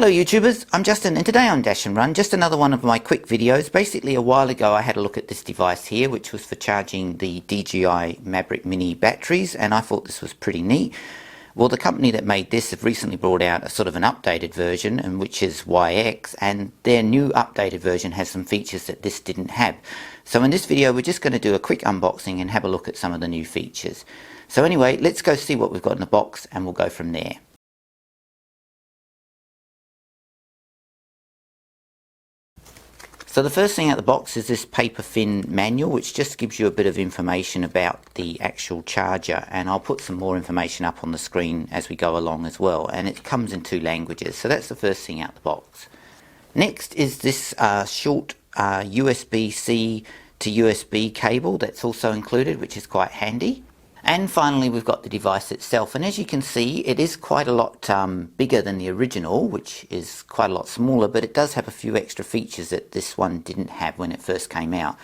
Hello YouTubers, I'm Justin and today on Dash and Run, just another one of my quick videos. Basically a while ago I had a look at this device here which was for charging the DJI Mavic Mini batteries, and I thought this was pretty neat. Well, the company that made this have recently brought out a sort of an updated version, and which is YX, and their new updated version has some features that this didn't have. So in this video we're just going to do a quick unboxing and have a look at some of the new features. So anyway, let's go see what we've got in the box and we'll go from there. So the first thing out of the box is this paper thin manual, which just gives you a bit of information about the actual charger, and I'll put some more information up on the screen as we go along as well, and it comes in 2 languages. So that's the first thing out of the box. Next is this short USB-C to USB cable that's also included, which is quite handy. And finally we've got the device itself, and as you can see it is quite a lot bigger than the original, which is quite a lot smaller, but it does have a few extra features that this one didn't have when it first came out.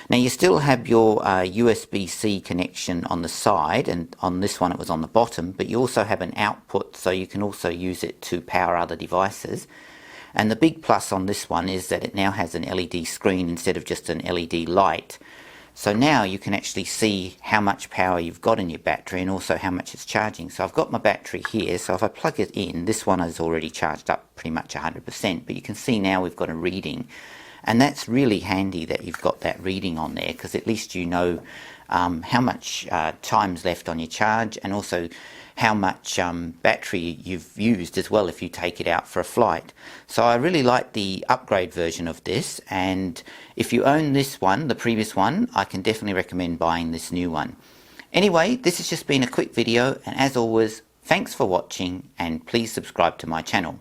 Now you still have your USB-C connection on the side, and on this one it was on the bottom, but you also have an output, so you can also use it to power other devices. And the big plus on this one is that it now has an LED screen instead of just an LED light. So now you can actually see how much power you've got in your battery and also how much it's charging. So I've got my battery here, so if I plug it in, this one is already charged up pretty much 100%, but you can see now we've got a reading. And that's really handy that you've got that reading on there, because at least you know how much time's left on your charge, and also how much battery you've used as well if you take it out for a flight. So I really like the upgrade version of this, and if you own this one, the previous one, I can definitely recommend buying this new one. Anyway, this has just been a quick video, and as always, thanks for watching and please subscribe to my channel.